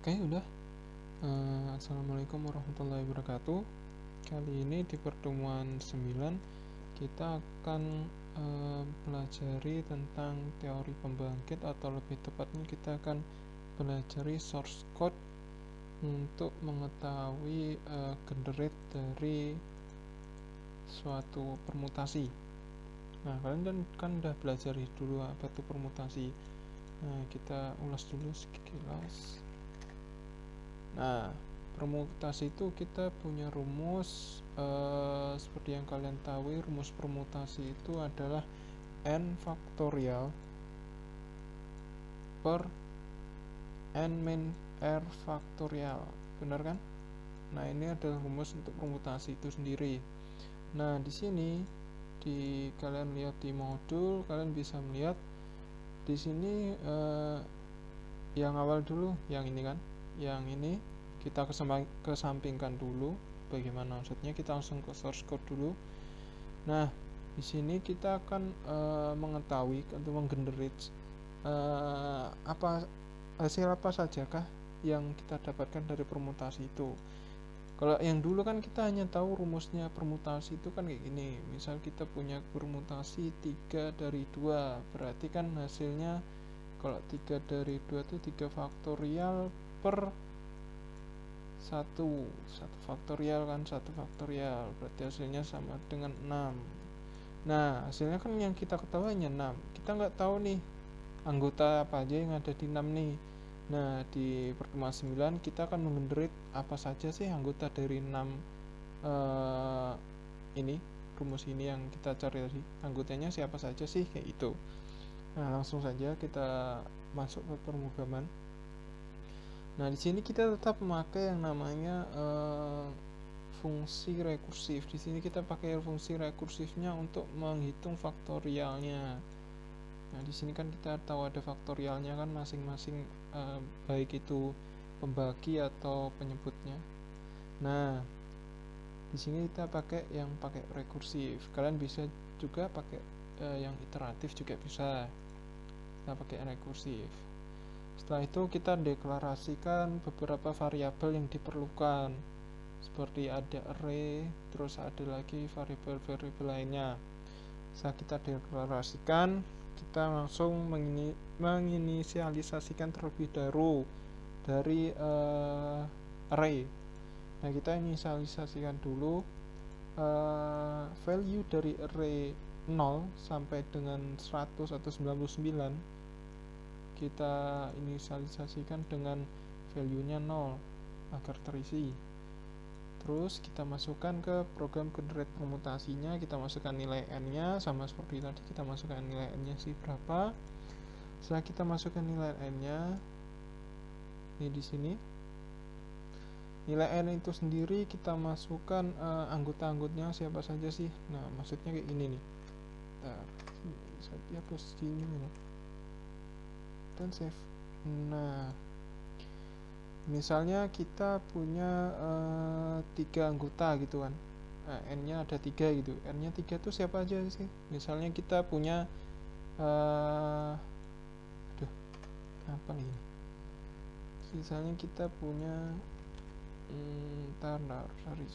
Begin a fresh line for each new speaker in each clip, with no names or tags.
Oke, udah. Assalamualaikum warahmatullahi wabarakatuh. Kali ini di pertemuan 9 kita akan pelajari tentang teori pembangkit, atau lebih tepatnya kita akan pelajari source code untuk mengetahui generate dari suatu permutasi. Nah, kalian kan udah belajar dulu apa itu permutasi. Nah, kita ulas dulu sekilas. Nah, permutasi itu kita punya rumus seperti yang kalian tahu, rumus permutasi itu adalah n faktorial per n min r faktorial, benar kan? Nah, ini adalah rumus untuk permutasi itu sendiri. Nah, di sini kalian lihat di modul, kalian bisa melihat di sini yang awal dulu, yang ini kan, yang ini kita kesampingkan dulu. Bagaimana maksudnya? Kita langsung ke source code dulu. Nah, di sini kita akan mengetahui atau menggenerate hasil apa sajakah yang kita dapatkan dari permutasi itu. Kalau yang dulu kan kita hanya tahu rumusnya permutasi itu kan kayak gini. Misal kita punya permutasi 3 dari 2, berarti kan hasilnya kalau 3 dari 2 itu 3 faktorial per 1 faktorial kan, 1 faktorial, berarti hasilnya sama dengan 6. Nah, hasilnya kan yang kita ketahui hanya 6. Kita nggak tahu nih anggota apa aja yang ada di 6 nih. Nah, di pertemuan 9 kita akan menggenerate apa saja sih anggota dari 6 ini, rumus ini yang kita cari tadi. Anggotanya siapa saja sih, kayak itu. Nah, langsung saja kita masuk ke pemrograman. Nah, di sini kita tetap memakai yang namanya fungsi rekursif. Di sini kita pakai fungsi rekursifnya untuk menghitung faktorialnya. Nah, di sini kan kita tahu ada faktorialnya kan masing-masing, baik itu pembagi atau penyebutnya. Nah, di sini kita pakai rekursif. Kalian bisa juga pakai yang iteratif juga bisa. Kita pakai rekursif. Setelah itu kita deklarasikan beberapa variabel yang diperlukan, seperti ada array, terus ada lagi variabel-variabel lainnya. Setelah kita deklarasikan, kita langsung menginisialisasikan terlebih dahulu dari array. Nah, kita inisialisasikan dulu value dari array 0 sampai dengan 100 atau 99. Kita inisialisasikan dengan value-nya 0 agar terisi. Terus kita masukkan ke program generate permutasinya, kita masukkan nilai n-nya sama seperti tadi, kita masukkan nilai n-nya sih berapa. Setelah kita masukkan nilai n-nya, ini di sini nilai n itu sendiri kita masukkan anggota-anggotanya siapa saja sih. Nah, maksudnya kayak gini nih. Bentar, bisa dihapus sini nih dan save. Nah, misalnya kita punya 3 anggota gitu kan. Nah, n-nya ada 3 gitu. N-nya 3 tuh siapa aja sih? Misalnya kita punya apa nih? Misalnya kita punya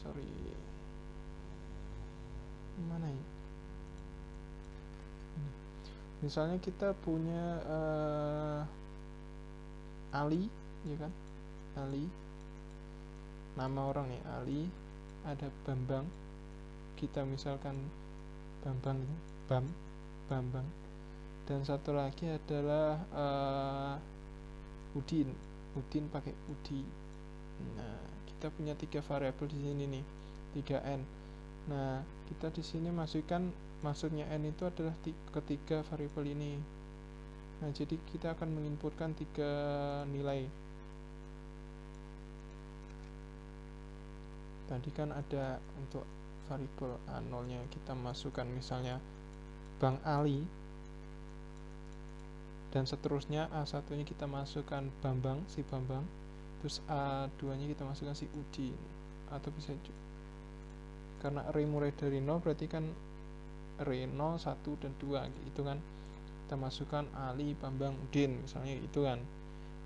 sorry. Mana ya? Misalnya kita punya Ali, ya kan? Ali, nama orang nih Ali, ada Bambang, kita misalkan Bambang itu, Bambang, dan satu lagi adalah Udin pakai Udi. Nah, kita punya 3 variabel di sini nih, 3n. Nah, kita di sini maksudnya n itu adalah ketiga variabel ini. Nah, jadi kita akan menginputkan 3 nilai. Tadi kan ada untuk variabel A0 nya kita masukkan misalnya Bang Ali, dan seterusnya A1 nya kita masukkan Bambang, si Bambang, terus A2 nya kita masukkan si Udin, atau bisa juga karena array mulai dari 0 berarti kan array 0, 1, dan 2 gitu kan, kita masukkan Ali, Bambang, Udin misalnya gitu kan.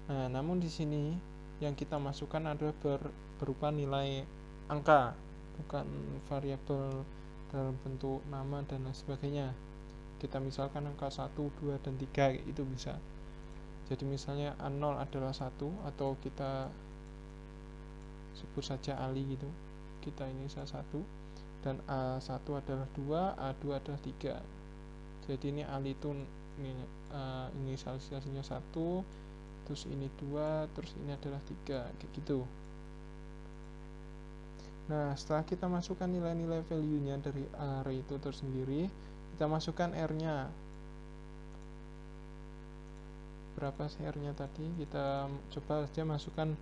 Nah, namun di sini yang kita masukkan adalah berupa nilai angka, bukan variabel dalam bentuk nama dan lain sebagainya. Kita misalkan angka 1, 2, dan 3 itu bisa. Jadi misalnya A0 adalah 1, atau kita sebut saja Ali gitu. Kita ini 1, dan A1 adalah 2, A2 adalah 3. Jadi ini Ali itu inisialisasinya 1, terus ini 2, terus ini adalah 3, kayak gitu. Nah, setelah kita masukkan nilai-nilai value-nya dari array itu tersendiri, kita masukkan R-nya. Berapa sih R-nya tadi? Kita coba saja masukkan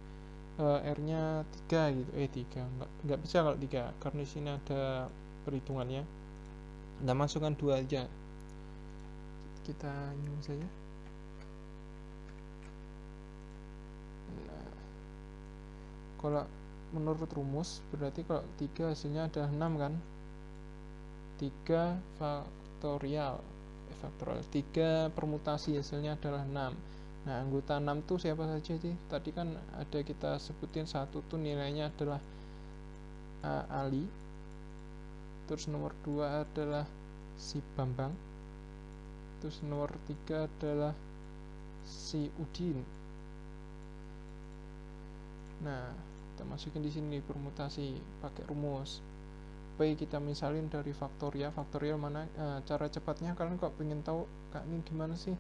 R-nya 3 gitu. 3. Enggak bisa kalau 3, karena di sini ada perhitungannya. Kita masukkan 2 aja. Kita nyusun saja. Nah, kalau menurut rumus berarti kalau 3 hasilnya adalah 6 kan? 3 faktorial 3 permutasi hasilnya adalah 6. Nah, anggota 6 itu siapa saja sih? Tadi kan ada kita sebutin 1 tuh nilainya adalah Ali. Terus nomor 2 adalah si Bambang. Terus nomor 3 adalah si Udin. Nah, kita masukin di sini permutasi pakai rumus. P kita misalin dari faktorial mana cara cepatnya. Kalian kok pengen tahu Kak ini gimana sih?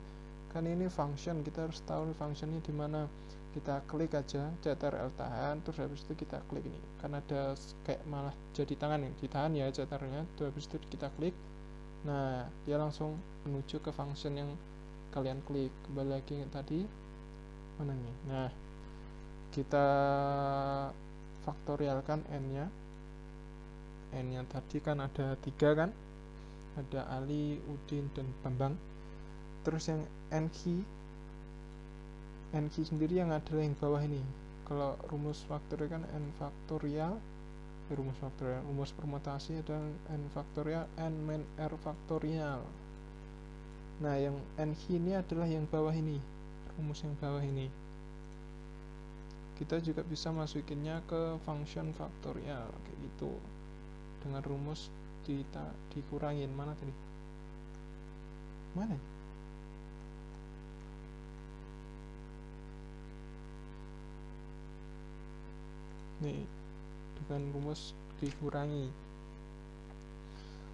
Kan ini function, kita harus tahu functionnya di mana. Kita klik aja CTRL tahan, terus habis itu kita klik ini. Kan ada kayak malah jadi tangan nih, ditahan ya CTRL-nya, terus habis itu kita klik. Nah, dia langsung menuju ke function yang kalian klik. Kembali lagi tadi mana nih? Nah, kita faktorialkan n-nya. N-nya tadi kan ada 3 kan? Ada Ali, Udin, dan Bambang. Terus yang n sendiri yang adalah yang bawah ini. Kalau rumus faktorial kan n faktorial, rumus permutasi adalah n faktorial n min r faktorial. Nah, yang n ini adalah yang bawah ini, rumus yang bawah ini. Kita juga bisa masukinnya ke function faktorial kayak gitu, dengan rumus dikurangin. Mana tadi? Mana? Nih, dengan rumus dikurangi.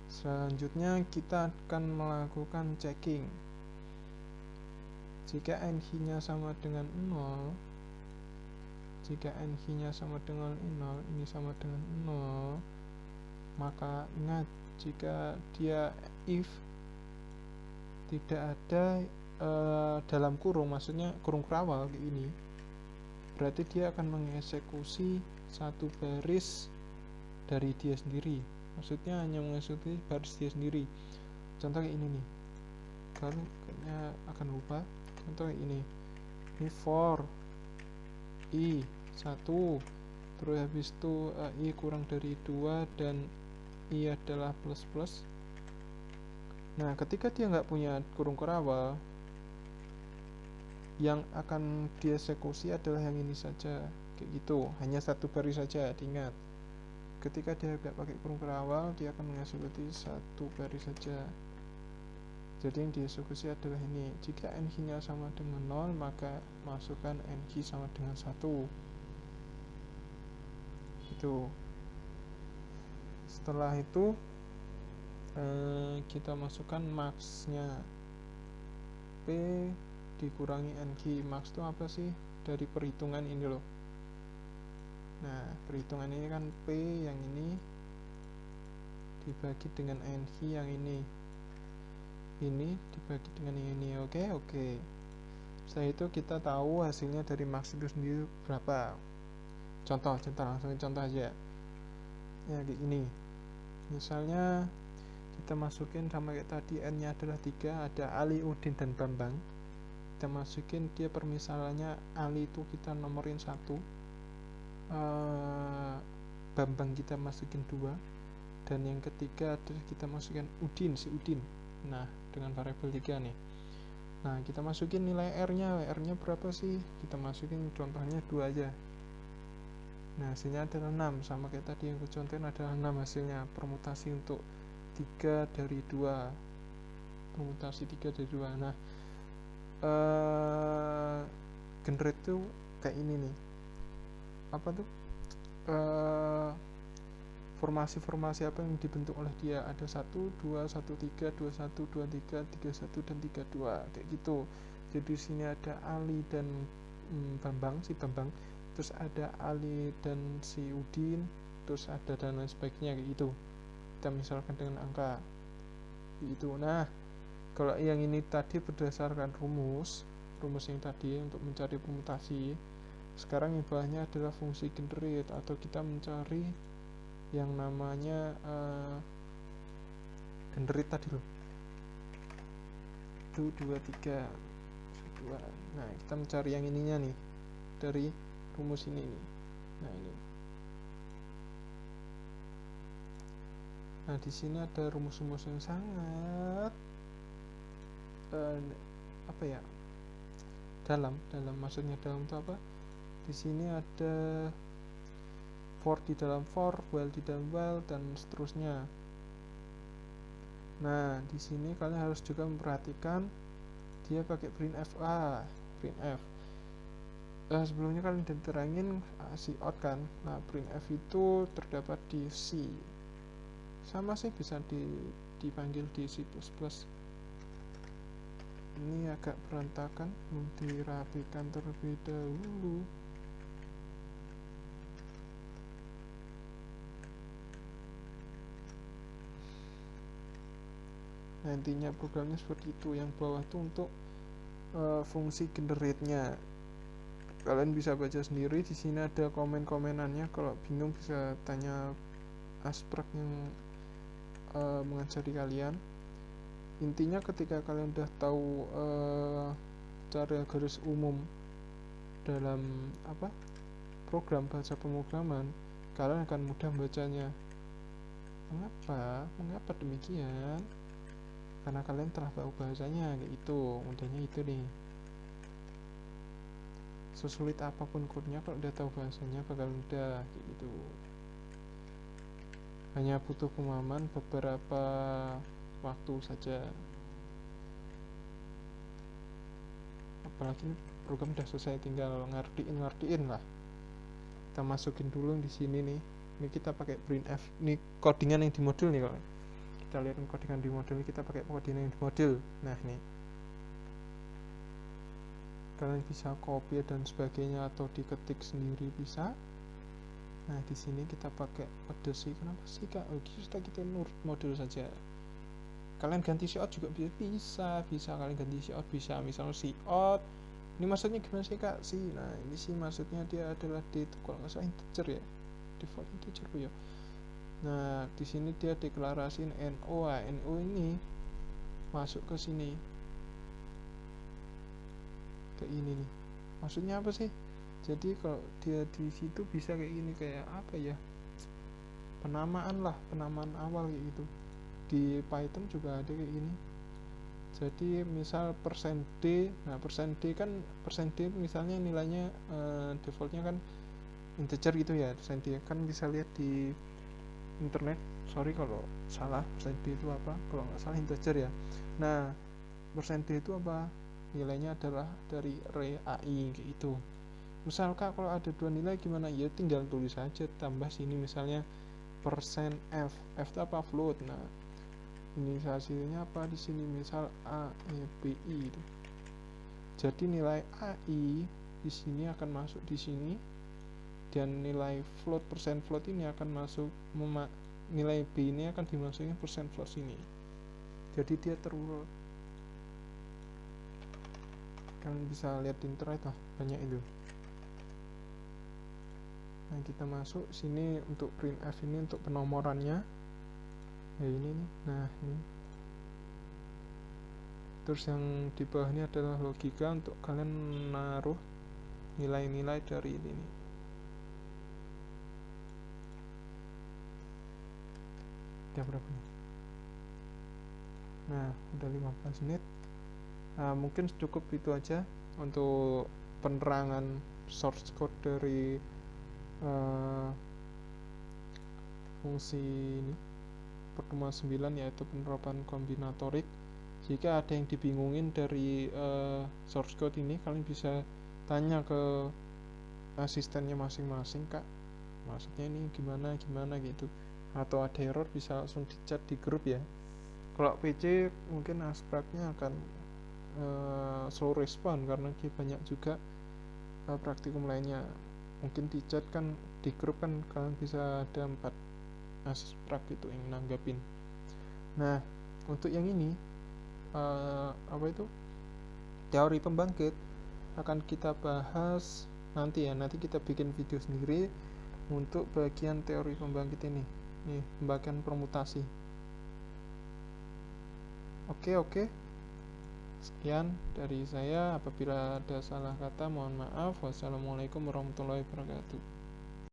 Selanjutnya kita akan melakukan checking. Jika NH-nya sama dengan 0, jika NH-nya sama dengan 0, ini sama dengan 0, maka ingat, jika dia if tidak ada dalam kurung, maksudnya kurung kerawal kayak ini, berarti dia akan mengeksekusi satu baris dari dia sendiri. Maksudnya hanya mengeksekusi baris dia sendiri. Contoh kayak ini nih, kalau kayaknya akan lupa. Contoh kayak ini for i 1, terus habis itu i kurang dari 2 dan i adalah plus. Nah, ketika dia nggak punya kurung kerawal, yang akan dieksekusi adalah yang ini saja, kayak gitu, hanya satu baris saja. Diingat, ketika dia tidak pakai kurung kerawal, dia akan mengeksekusi satu baris saja. Jadi yang dieksekusi adalah ini. Jika NH-nya sama dengan 0, maka masukkan NH sama dengan 1. Itu. Setelah itu kita masukkan max-nya. P dikurangi NG. Max itu apa sih? Dari perhitungan ini loh. Nah, perhitungan ini kan P yang ini dibagi dengan NG yang ini dibagi dengan yang ini. Oke. Setelah itu kita tahu hasilnya dari max itu sendiri berapa. Contoh langsung contoh aja ya, kayak gini. Misalnya kita masukin sama kayak tadi, n nya adalah 3, ada Ali, Udin, dan Bambang. Kita masukin dia permisalannya, Ali itu kita nomorin 1, Bambang kita masukin 2, dan yang ketiga adalah kita masukin Udin, si Udin. Nah, dengan variabel 3 nih. Nah, kita masukin nilai R-nya berapa sih? Kita masukin contohnya 2 aja. Nah, hasilnya adalah 6, sama kayak tadi yang kucontohin adalah 6 hasilnya. Permutasi untuk 3 dari 2. Permutasi 3 dari 2. Nah, generate tuh kayak ini nih. Apa tuh? Formasi-formasi apa yang dibentuk oleh dia, ada 1, 2, 1, 3, 2, 1, 2, 3, 3, 1, dan 3, 2 kayak gitu. Jadi di sini ada Ali dan Bambang, si Bambang, terus ada Ali dan si Udin, terus ada dan lain sebagainya kayak gitu. Kita misalkan dengan angka gitu. Nah, kalau yang ini tadi berdasarkan rumus yang tadi untuk mencari permutasi. Sekarang yang bawahnya adalah fungsi generate, atau kita mencari yang namanya generate tadi loh. 1, 2, 3, 2. Nah, kita mencari yang ininya nih dari rumus ini nih. Nah, ini. Nah, di sini ada rumus-rumus yang sangat apa ya? Dalam, maksudnya dalam itu apa? Di sini ada for di dalam for, while di dalam while, dan seterusnya. Nah, di sini kalian harus juga memperhatikan dia pakai printf. Printf. Sebelumnya kalian udah terangin cout kan. Nah, printf itu terdapat di C. Sama sih, bisa dipanggil di C++. Ini agak berantakan, dirapikan terlebih dahulu. Nah, intinya programnya seperti itu. Yang bawah itu untuk fungsi generate-nya. Kalian bisa baca sendiri, di sini ada komen-komenannya. Kalau bingung bisa tanya Asprek yang mengajari kalian. Intinya ketika kalian udah tahu cara garis umum dalam program bahasa pemrograman, kalian akan mudah membacanya. Mengapa demikian? Karena kalian telah tahu bahasanya kayak gitu. Mudahnya itu nih. Sesulit apapun kodenya, kalau udah tahu bahasanya bakal mudah kayak gitu. Hanya butuh pemahaman beberapa waktu saja. Apalagi program udah selesai, tinggal ngertiin lah. Kita masukin dulu di sini nih. Ini kita pakai printf. Ini codingan yang di modul nih kalau kita lihat codingan di modul, kita pakai codingan yang di modul. Nah, ini kalian bisa copy dan sebagainya atau diketik sendiri bisa. Nah, di sini kita pakai Odyssey. Kenapa sih kak? Kita nurut modul saja. Kalian ganti cout juga bisa kalian ganti cout bisa. Misalnya cout ini maksudnya gimana sih kak sih? Nah, ini sih maksudnya dia adalah kalau nggak salah integer ya, default integer ya. Nah, di sini dia deklarasiin no. No ini masuk ke sini, ke ini nih. Maksudnya apa sih? Jadi kalau dia di situ bisa kayak gini, kayak apa ya? Penamaan awal kayak gitu. Di Python juga ada kayak gini. Jadi misal %d. Nah, %d misalnya nilainya defaultnya kan integer gitu ya. %d kan bisa lihat di internet. Sorry kalau salah, %d itu apa? Kalau nggak salah integer ya. Nah, %d itu apa? Nilainya adalah dari array AI kayak gitu. Misal kak kalau ada 2 nilai gimana? Ya tinggal tulis saja, tambah sini misalnya %f. F itu apa? Float. Nah, inisialisasinya apa di sini? Misal A, E, B, I itu. Jadi nilai AI di sini akan masuk di sini, dan nilai float ini akan masuk, nilai B ini akan dimasukin %float sini. Jadi dia terurut. Kalian bisa lihat di internet lah, banyak itu. Nah, kita masuk sini untuk printf ini untuk penomorannya. Ya ini nih. Nah, ini. Terus yang di bawah ini adalah logika untuk kalian menaruh nilai-nilai dari ini nih. Udah berapa nih? Nah, udah 15 menit. Mungkin cukup itu aja untuk penerangan source code dari fungsi ini pertemuan 9, yaitu penerapan kombinatorik. Jika ada yang dibingungin dari source code ini, kalian bisa tanya ke asistennya masing-masing, Kak, maksudnya ini gimana gitu, atau ada error bisa langsung di chat di grup ya. Kalau PC mungkin aspeknya akan slow respon karena dia banyak juga praktikum lainnya. Mungkin di chat kan, di grup kan kalian bisa ada 4 aspek itu yang nanggapin. Nah, untuk yang ini teori pembangkit akan kita bahas nanti ya. Nanti kita bikin video sendiri untuk bagian teori pembangkit ini. Nih, pembagian permutasi. Oke. Sekian dari saya. Apabila ada salah kata mohon maaf. Wassalamualaikum warahmatullahi wabarakatuh.